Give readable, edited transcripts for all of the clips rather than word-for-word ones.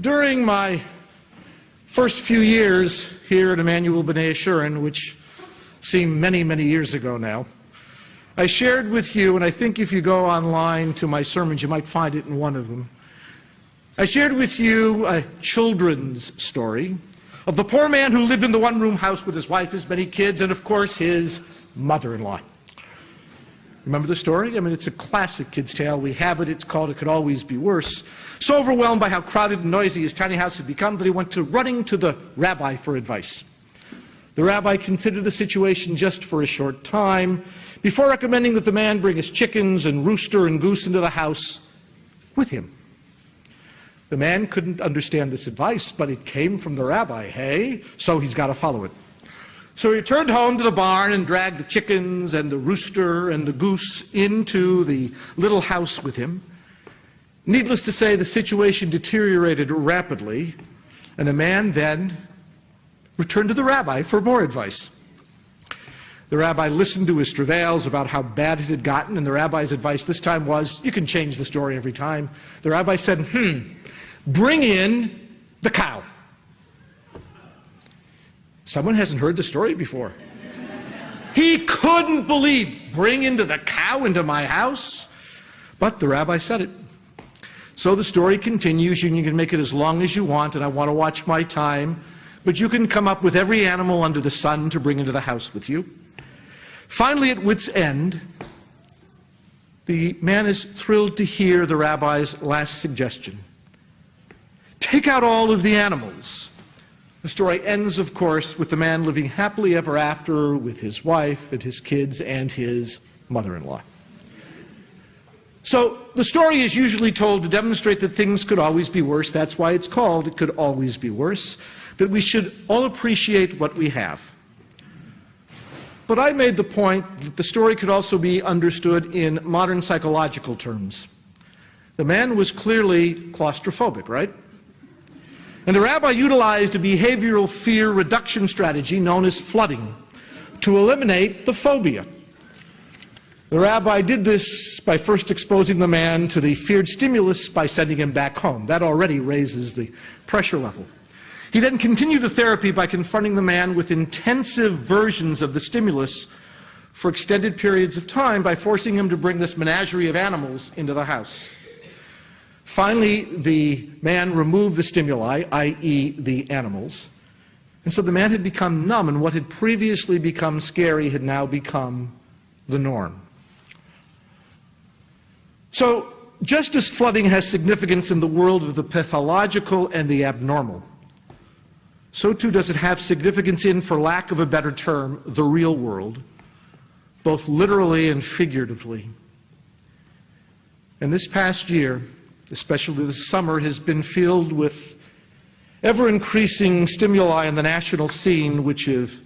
During my first few years here at Emmanuel B'nai Ashurin, which seem many, many years ago now, I shared with you, and I think if you go online to my sermons, you might find it in one of them. I shared with you a children's story of the poor man who lived in the one-room house with his wife, his many kids, and of course his mother-in-law. Remember the story? I mean, it's a classic kid's tale. We have it. It's called It Could Always Be Worse. So overwhelmed by how crowded and noisy his tiny house had become that he went running to the rabbi for advice. The rabbi considered the situation just for a short time before recommending that the man bring his chickens and rooster and goose into the house with him. The man couldn't understand this advice, but it came from the rabbi, hey? So he's got to follow it. So he returned home to the barn and dragged the chickens and the rooster and the goose into the little house with him. Needless to say, the situation deteriorated rapidly, and the man then returned to the rabbi for more advice. The rabbi listened to his travails about how bad it had gotten, and the rabbi's advice this time was, you can change the story every time. The rabbi said, bring in the cow. Someone hasn't heard the story before. He couldn't believe, bring into the cow into my house? But the rabbi said it. So the story continues, and you can make it as long as you want, and I want to watch my time, but you can come up with every animal under the sun to bring into the house with you. Finally, at wit's end, the man is thrilled to hear the rabbi's last suggestion. Take out all of the animals. The story ends, of course, with the man living happily ever after with his wife and his kids and his mother-in-law. So the story is usually told to demonstrate that things could always be worse. That's why it's called It Could Always Be Worse, that we should all appreciate what we have. But I made the point that the story could also be understood in modern psychological terms. The man was clearly claustrophobic, right? And the rabbi utilized a behavioral fear reduction strategy known as flooding to eliminate the phobia. The rabbi did this by first exposing the man to the feared stimulus by sending him back home. That already raises the pressure level. He then continued the therapy by confronting the man with intensive versions of the stimulus for extended periods of time by forcing him to bring this menagerie of animals into the house. Finally, the man removed the stimuli, i.e. the animals, and so the man had become numb, and what had previously become scary had now become the norm. So, just as flooding has significance in the world of the pathological and the abnormal, so too does it have significance in, for lack of a better term, the real world, both literally and figuratively. And this past year, especially this summer, has been filled with ever-increasing stimuli in the national scene which have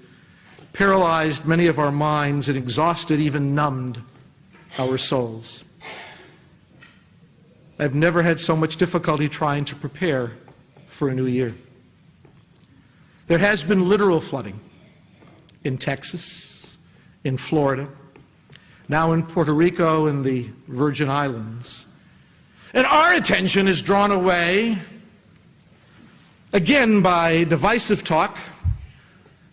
paralyzed many of our minds and exhausted, even numbed, our souls. I've never had so much difficulty trying to prepare for a new year. There has been literal flooding in Texas, in Florida, now in Puerto Rico and the Virgin Islands. And our attention is drawn away, again, by divisive talk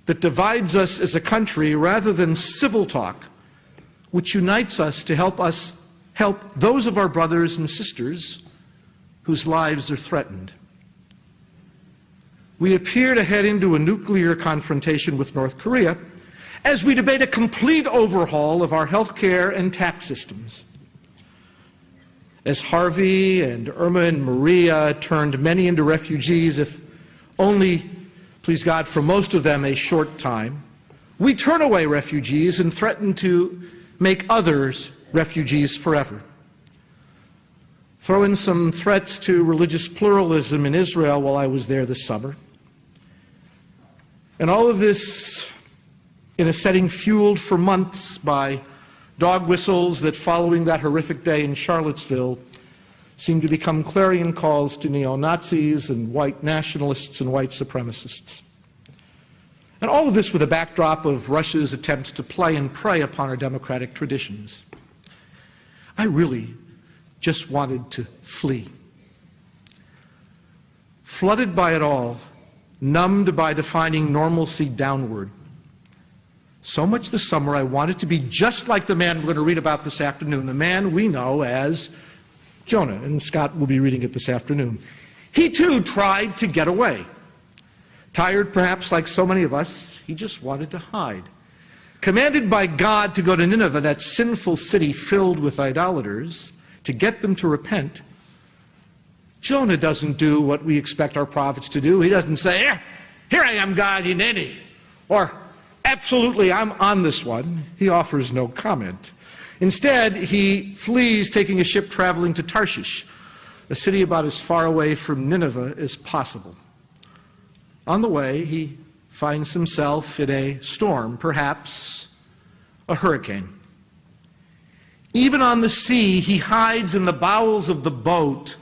that divides us as a country rather than civil talk, which unites us to help those of our brothers and sisters whose lives are threatened. We appear to head into a nuclear confrontation with North Korea as we debate a complete overhaul of our health care and tax systems. As Harvey and Irma and Maria turned many into refugees, if only, please God, for most of them a short time, we turn away refugees and threaten to make others refugees forever. Throw in some threats to religious pluralism in Israel while I was there this summer. And all of this in a setting fueled for months by dog whistles that, following that horrific day in Charlottesville, seemed to become clarion calls to neo-Nazis and white nationalists and white supremacists. And all of this with a backdrop of Russia's attempts to play and prey upon our democratic traditions. I really just wanted to flee. flooded by it all, numbed by defining normalcy downward. So much this summer I wanted to be just like the man we're going to read about this afternoon, the man we know as Jonah, and Scott will be reading it this afternoon. He too tried to get away. Tired perhaps like so many of us, he just wanted to hide. Commanded by God to go to Nineveh, that sinful city filled with idolaters, to get them to repent, Jonah doesn't do what we expect our prophets to do. He doesn't say, here I am, God, Hineni, or absolutely, I'm on this one. He offers no comment. Instead, he flees, taking a ship traveling to Tarshish, a city about as far away from Nineveh as possible. On the way, he finds himself in a storm, perhaps a hurricane. Even on the sea, he hides in the bowels of the boat,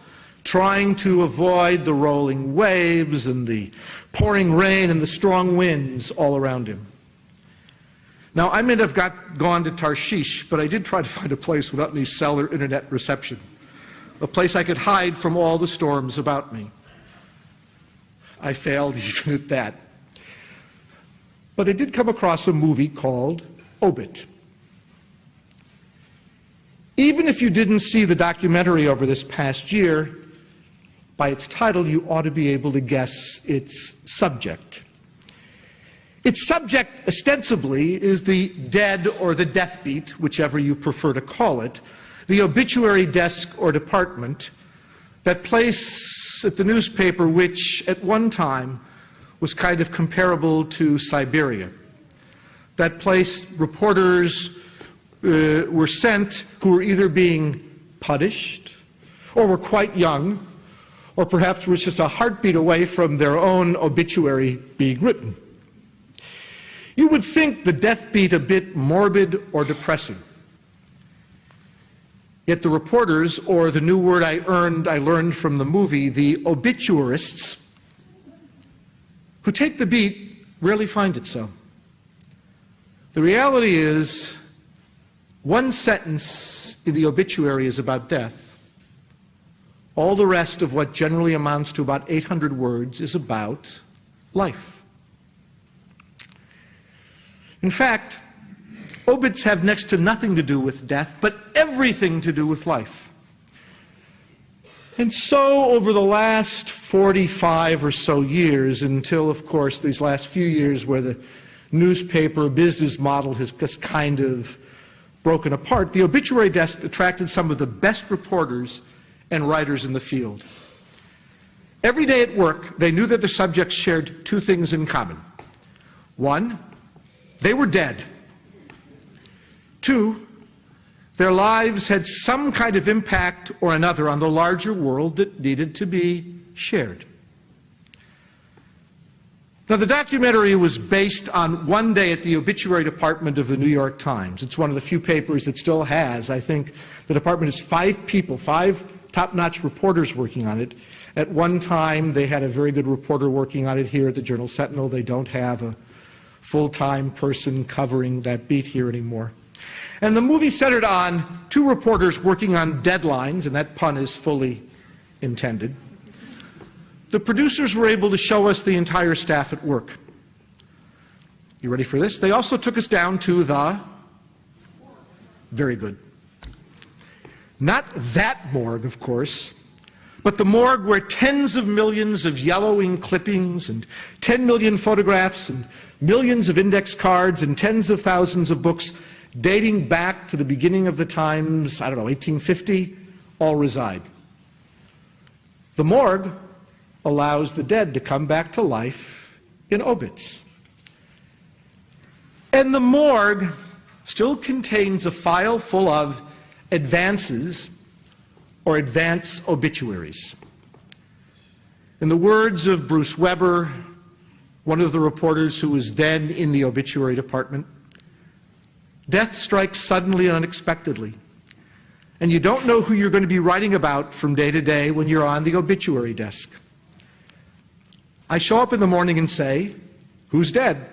trying to avoid the rolling waves and the pouring rain and the strong winds all around him. Now, I may have gone to Tarshish, but I did try to find a place without any cell or internet reception, a place I could hide from all the storms about me. I failed even at that. But I did come across a movie called Obit. Even if you didn't see the documentary over this past year, by its title you ought to be able to guess its subject. Its subject, ostensibly, is the dead or the death beat, whichever you prefer to call it, the obituary desk or department, that place at the newspaper which, at one time, was kind of comparable to Siberia. That place reporters were sent who were either being punished, or were quite young, or perhaps were just a heartbeat away from their own obituary being written. You would think the death beat a bit morbid or depressing. Yet the reporters, or the new word I learned from the movie, the obituarists, who take the beat rarely find it so. The reality is, one sentence in the obituary is about death. All the rest of what generally amounts to about 800 words is about life. In fact, obits have next to nothing to do with death, but everything to do with life. And so over the last 45 or so years, until, of course, these last few years where the newspaper business model has just kind of broken apart, the obituary desk attracted some of the best reporters and writers in the field. Every day at work, they knew that the subjects shared two things in common. One, they were dead. Two, their lives had some kind of impact or another on the larger world that needed to be shared. Now, the documentary was based on one day at the obituary department of the New York Times. It's one of the few papers that still has. I think the department has 5 people, 5 top-notch reporters working on it. At one time, they had a very good reporter working on it here at the Journal Sentinel. They don't have a full-time person covering that beat here anymore. And the movie centered on 2 reporters working on deadlines, and that pun is fully intended. The producers were able to show us the entire staff at work. You ready for this? They also took us down to the... Very good. Not that morgue, of course, but the morgue where tens of millions of yellowing clippings and 10 million photographs and millions of index cards and tens of thousands of books dating back to the beginning of the Times, 1850, all reside. The morgue allows the dead to come back to life in obits. And the morgue still contains a file full of advances or advance obituaries. In the words of Bruce Weber, one of the reporters who was then in the obituary department, death strikes suddenly and unexpectedly, and you don't know who you're going to be writing about from day to day when you're on the obituary desk. I show up in the morning and say, who's dead?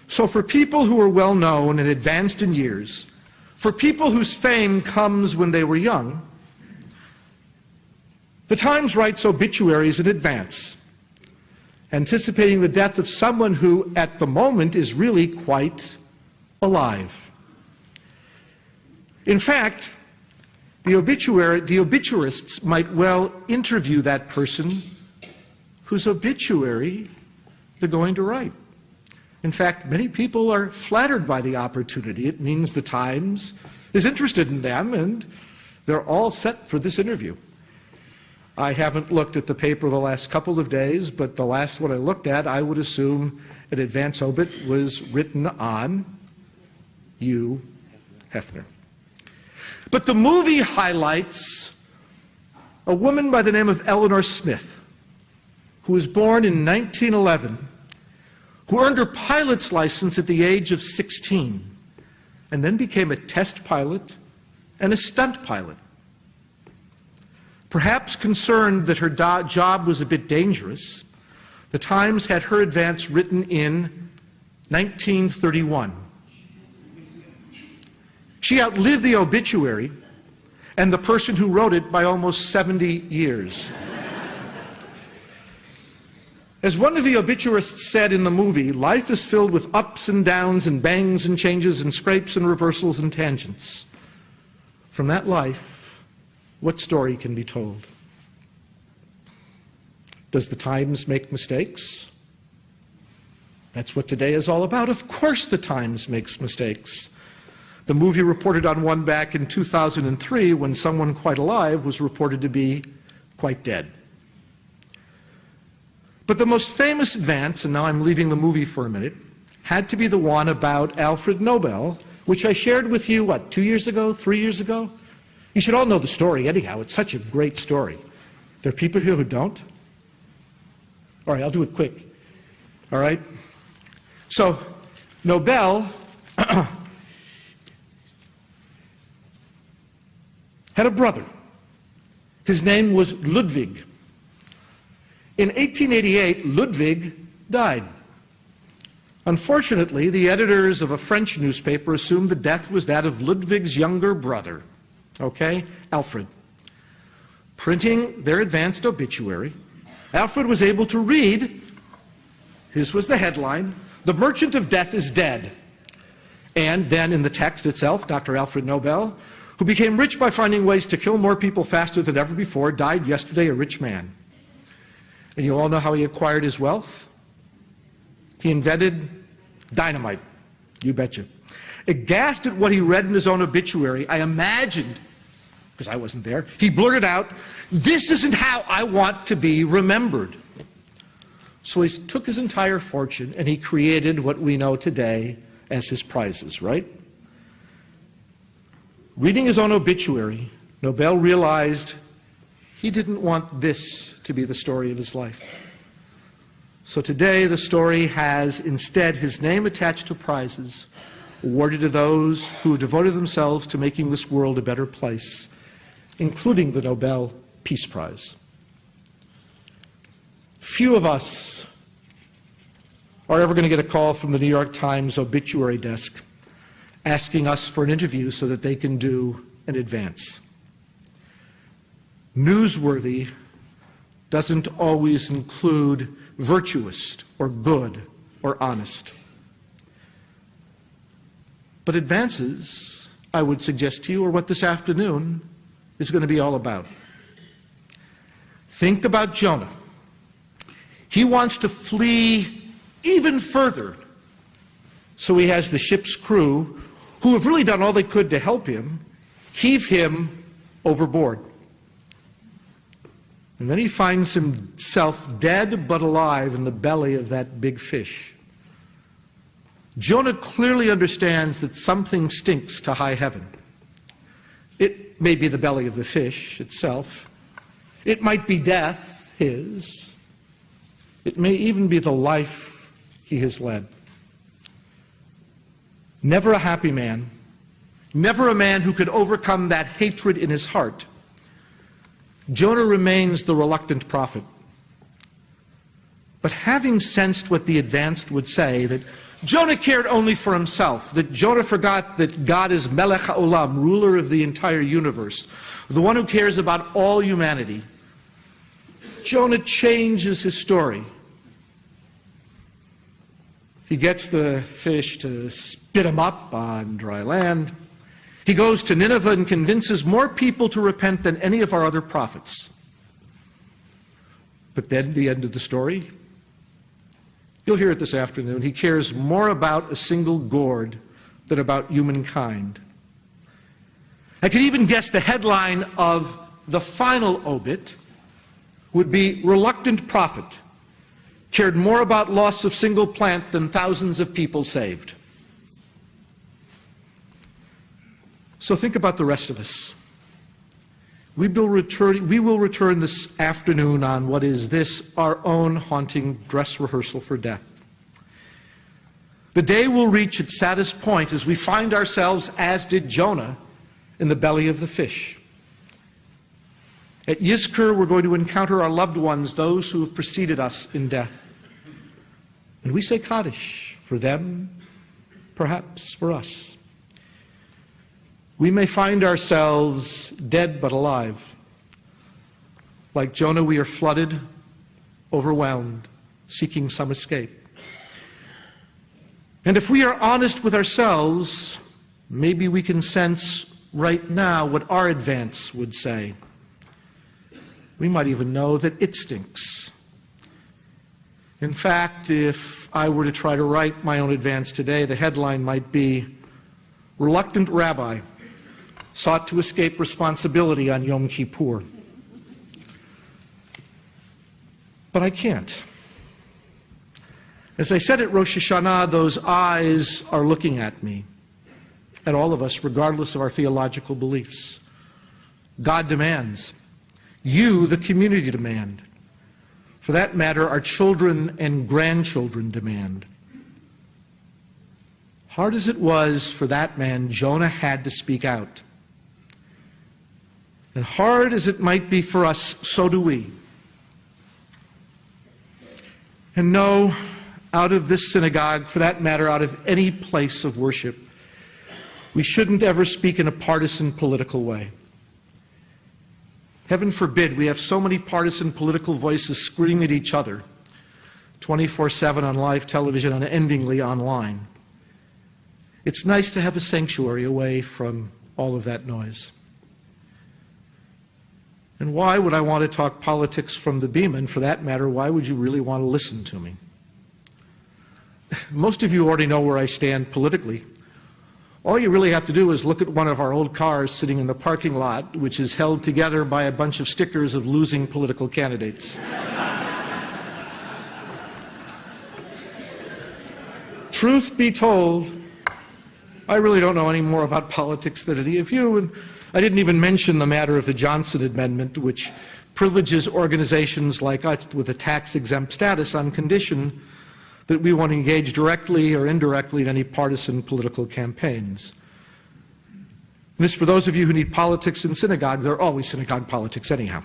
So for people who are well known and advanced in years, for people whose fame comes when they were young, The Times writes obituaries in advance, anticipating the death of someone who, at the moment, is really quite alive. In fact, the obituarists might well interview that person whose obituary they're going to write. In fact, many people are flattered by the opportunity. It means the Times is interested in them, and they're all set for this interview. I haven't looked at the paper the last couple of days, but the last one I looked at, I would assume an advance obit was written on Hugh Hefner. But the movie highlights a woman by the name of Eleanor Smith, who was born in 1911, who earned her pilot's license at the age of 16, and then became a test pilot and a stunt pilot. Perhaps concerned that her job was a bit dangerous, the Times had her advance written in 1931. She outlived the obituary and the person who wrote it by almost 70 years. As one of the obituarists said in the movie, life is filled with ups and downs and bangs and changes and scrapes and reversals and tangents. From that life, what story can be told? Does the Times make mistakes? That's what today is all about. Of course the Times makes mistakes. The movie reported on one back in 2003 when someone quite alive was reported to be quite dead. But the most famous advance, and now I'm leaving the movie for a minute, had to be the one about Alfred Nobel, which I shared with you, 2 years ago, 3 years ago? You should all know the story anyhow. It's such a great story. There are people here who don't? All right, I'll do it quick. All right? So, Nobel had a brother. His name was Ludwig. In 1888, Ludwig died. Unfortunately, the editors of a French newspaper assumed the death was that of Ludwig's younger brother, Alfred. Printing their advanced obituary, Alfred was able to read, his was the headline, "The Merchant of Death is dead." And then in the text itself, Dr. Alfred Nobel, who became rich by finding ways to kill more people faster than ever before, died yesterday a rich man. And you all know how he acquired his wealth? He invented dynamite. You betcha. Aghast at what he read in his own obituary, I imagined, because I wasn't there, he blurted out, "This isn't how I want to be remembered." So he took his entire fortune and he created what we know today as his prizes, right? Reading his own obituary, Nobel realized he didn't want this to be the story of his life. So today the story has instead his name attached to prizes awarded to those who devoted themselves to making this world a better place, including the Nobel Peace Prize. Few of us are ever going to get a call from the New York Times obituary desk asking us for an interview so that they can do an advance. Newsworthy doesn't always include virtuous or good or honest. But advances, I would suggest to you, are what this afternoon is going to be all about. Think about Jonah. He wants to flee even further. So he has the ship's crew, who have really done all they could to help him, heave him overboard. And then he finds himself dead but alive in the belly of that big fish. Jonah clearly understands that something stinks to high heaven. It may be the belly of the fish itself. It might be death, his. It may even be the life he has led. Never a happy man, never a man who could overcome that hatred in his heart. Jonah remains the reluctant prophet. But having sensed what the advanced would say, that Jonah cared only for himself, that Jonah forgot that God is Melech HaOlam, ruler of the entire universe, the one who cares about all humanity, Jonah changes his story. He gets the fish to spit him up on dry land. He goes to Nineveh and convinces more people to repent than any of our other prophets. But then the end of the story, you'll hear it this afternoon, he cares more about a single gourd than about humankind. I could even guess the headline of the final obit would be "Reluctant Prophet cared more about loss of single plant than thousands of people saved." So think about the rest of us. We will return this afternoon on what is this, our own haunting dress rehearsal for death. The day will reach its saddest point as we find ourselves, as did Jonah, in the belly of the fish. At Yizkor, we're going to encounter our loved ones, those who have preceded us in death. And we say Kaddish for them, perhaps for us. We may find ourselves dead but alive. Like Jonah, we are flooded, overwhelmed, seeking some escape. And if we are honest with ourselves, maybe we can sense right now what our advance would say. We might even know that it stinks. In fact, if I were to try to write my own advance today, the headline might be, "Reluctant Rabbi sought to escape responsibility on Yom Kippur." But I can't. As I said at Rosh Hashanah, those eyes are looking at me, at all of us, regardless of our theological beliefs. God demands. You, the community, demand. For that matter, our children and grandchildren demand. Hard as it was for that man, Jonah had to speak out. And hard as it might be for us, so do we. And no, out of this synagogue, for that matter, out of any place of worship, we shouldn't ever speak in a partisan political way. Heaven forbid we have so many partisan political voices screaming at each other 24/7 on live television, unendingly online. It's nice to have a sanctuary away from all of that noise. And why would I want to talk politics from the beam? And for that matter, why would you really want to listen to me? Most of you already know where I stand politically. All you really have to do is look at one of our old cars sitting in the parking lot, which is held together by a bunch of stickers of losing political candidates. Truth be told, I really don't know any more about politics than any of you, and I didn't even mention the matter of the Johnson Amendment, which privileges organizations like us with a tax-exempt status on condition that we won't engage directly or indirectly in any partisan political campaigns. And this, for those of you who need politics in synagogue, there are always synagogue politics anyhow.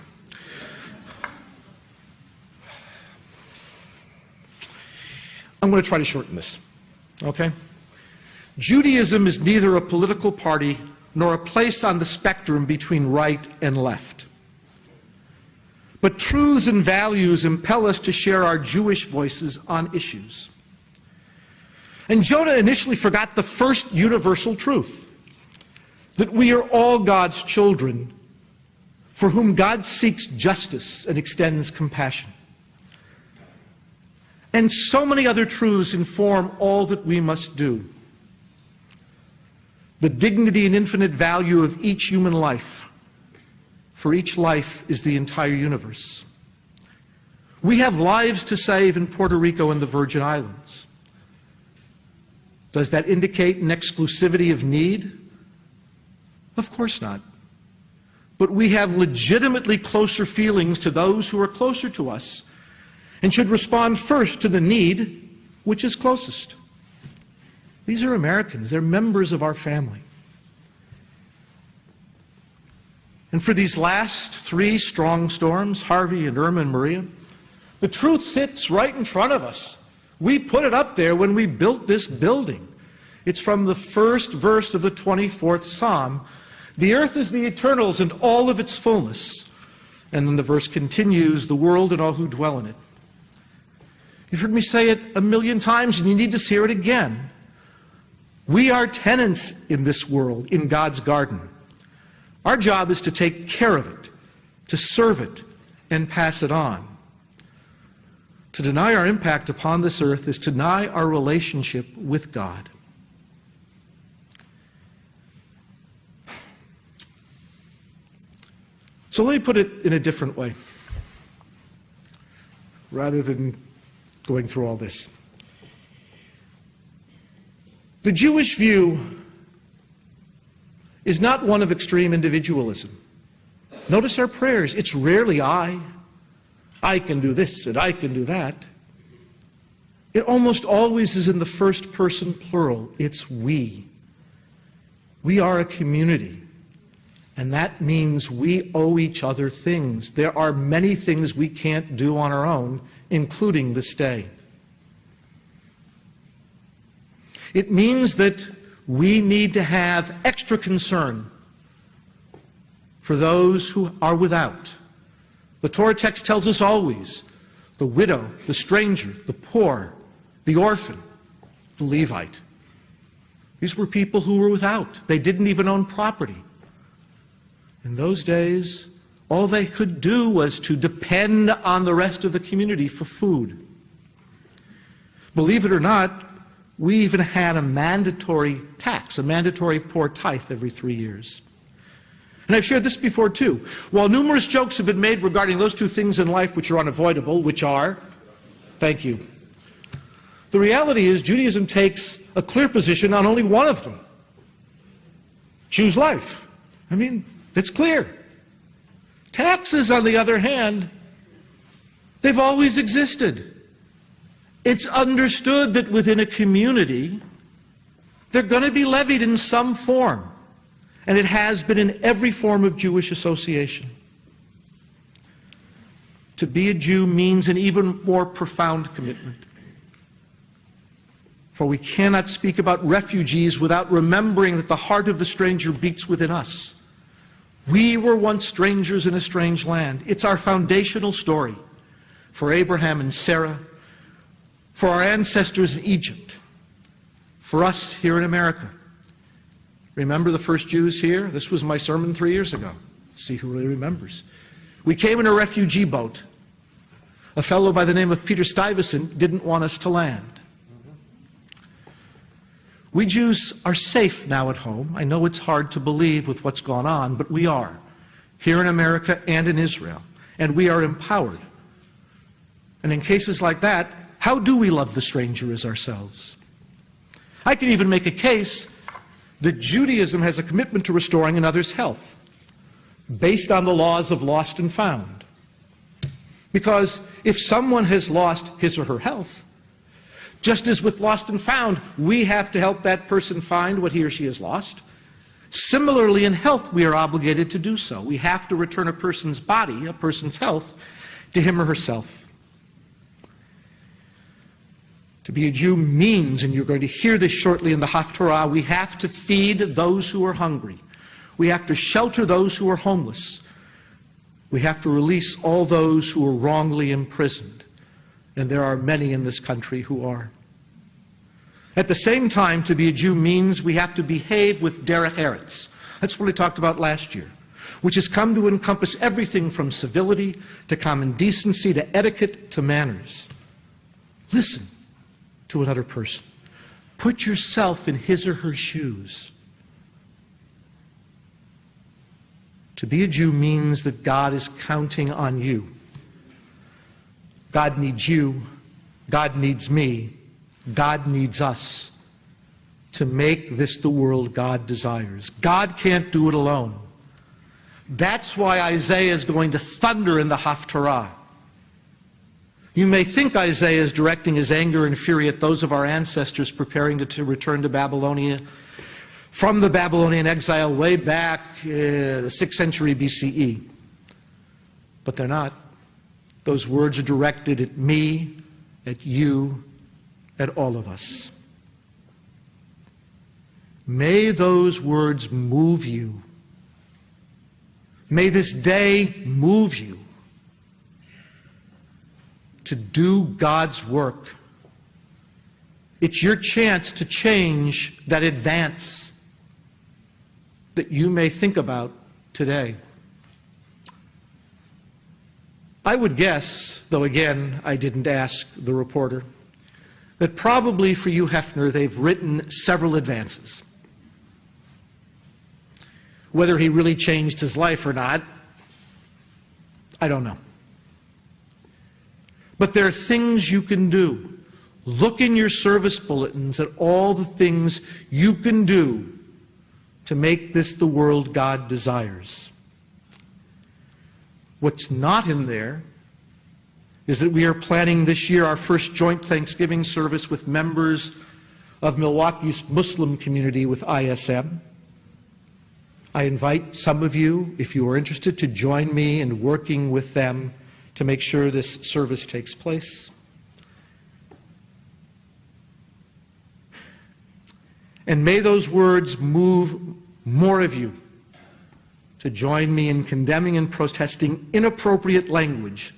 I'm going to try to shorten this, okay? Judaism is neither a political party nor a place on the spectrum between right and left. But truths and values impel us to share our Jewish voices on issues. And Jonah initially forgot the first universal truth, that we are all God's children, for whom God seeks justice and extends compassion. And so many other truths inform all that we must do. The dignity and infinite value of each human life. For each life is the entire universe. We have lives to save in Puerto Rico and the Virgin Islands. Does that indicate an exclusivity of need? Of course not. But we have legitimately closer feelings to those who are closer to us and should respond first to the need which is closest. These are Americans. They're members of our family. And for these last three strong storms, Harvey and Irma and Maria, the truth sits right in front of us. We put it up there when we built this building. It's from the first verse of the 24th Psalm. The earth is the eternal's and all of its fullness, And then the verse continues, the world and all who dwell in it. You've heard me say it a million times, and you need to hear it again. We are tenants in this world, in God's garden. Our job is to take care of it, to serve it, and pass it on. To deny our impact upon this earth is to deny our relationship with God. So let me put it in a different way, rather than going through all this. The Jewish view is not one of extreme individualism. Notice our prayers. It's rarely I can do this and I can do that. It almost always is in the first person plural. It's we. We are a community. And that means we owe each other things. There are many things we can't do on our own, including this day. It means that we need to have extra concern for those who are without. The Torah text tells us always, the widow, the stranger, the poor, the orphan, the Levite. These were people who were without. They didn't even own property. In those days, all they could do was to depend on the rest of the community for food. Believe it or not, we even had a mandatory tax, a mandatory poor tithe every 3 years. And I've shared this before too. While numerous jokes have been made regarding those two things in life which are unavoidable, which are, thank you, the reality is Judaism takes a clear position on only one of them. Choose life. I mean, it's clear. Taxes, on the other hand, they've always existed. It's understood that within a community, they're going to be levied in some form. And it has been in every form of Jewish association. To be a Jew means an even more profound commitment. For we cannot speak about refugees without remembering that the heart of the stranger beats within us. We were once strangers in a strange land. It's our foundational story for Abraham and Sarah, for our ancestors in Egypt, for us here in America. Remember the first Jews here? This was my sermon 3 years ago. See who really remembers. We came in a refugee boat. A fellow by the name of Peter Stuyvesant didn't want us to land. We Jews are safe now at home. I know it's hard to believe with what's gone on, but we are, here in America and in Israel, and we are empowered. And in cases like that, how do we love the stranger as ourselves? I can even make a case that Judaism has a commitment to restoring another's health, based on the laws of lost and found. Because if someone has lost his or her health, just as with lost and found, we have to help that person find what he or she has lost. Similarly, in health, we are obligated to do so. We have to return a person's body, a person's health, to him or herself. To be a Jew means, and you're going to hear this shortly in the Haftarah, we have to feed those who are hungry. We have to shelter those who are homeless. We have to release all those who are wrongly imprisoned. And there are many in this country who are. At the same time, to be a Jew means we have to behave with derech eretz. That's what we talked about last year, which has come to encompass everything from civility to common decency to etiquette to manners. Listen to another person. Put yourself in his or her shoes. To be a Jew means that God is counting on you. God needs you. God needs me. God needs us to make this the world God desires. God can't do it alone. That's why Isaiah is going to thunder in the Haftarah. You may think Isaiah is directing his anger and fury at those of our ancestors preparing to return to Babylonia from the Babylonian exile way back the 6th century BCE. But they're not. Those words are directed at me, at you, at all of us. May those words move you. May this day move you. to do God's work. It's your chance to change that advance that you may think about today. I would guess, though again I didn't ask the reporter, that probably for you, Hefner, they've written several advances. Whether he really changed his life or not, I don't know. But there are things you can do. Look in your service bulletins at all the things you can do to make this the world God desires. What's not in there is that we are planning this year our first joint Thanksgiving service with members of Milwaukee's Muslim community with ISM. I invite some of you, if you are interested, to join me in working with them to make sure this service takes place. And may those words move more of you to join me in condemning and protesting inappropriate language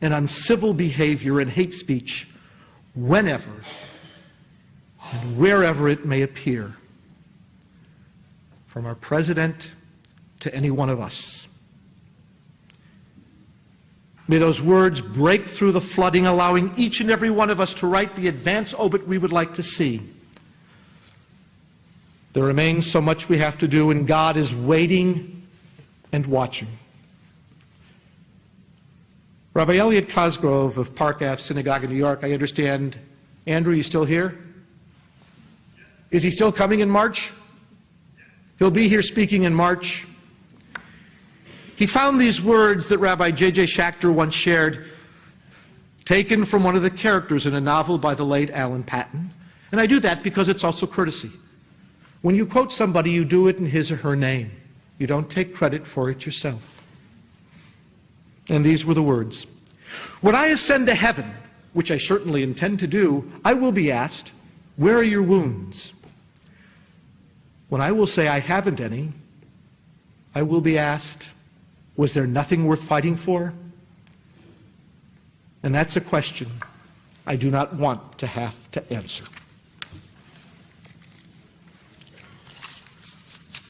and uncivil behavior and hate speech whenever and wherever it may appear, from our president to any one of us. May those words break through the flooding, allowing each and every one of us to write the advance obit we would like to see. There remains so much we have to do, and God is waiting and watching. Rabbi Elliot Cosgrove of Park Ave Synagogue in New York, I understand. Andrew, you still here? Is he still coming in March? He'll be here speaking in March. He found these words that Rabbi J.J. Schachter once shared, taken from one of the characters in a novel by the late Alan Paton. And I do that because it's also courtesy. When you quote somebody, you do it in his or her name. You don't take credit for it yourself. And these were the words. When I ascend to heaven, which I certainly intend to do, I will be asked, where are your wounds? When I will say I haven't any, I will be asked, was there nothing worth fighting for? And that's a question I do not want to have to answer.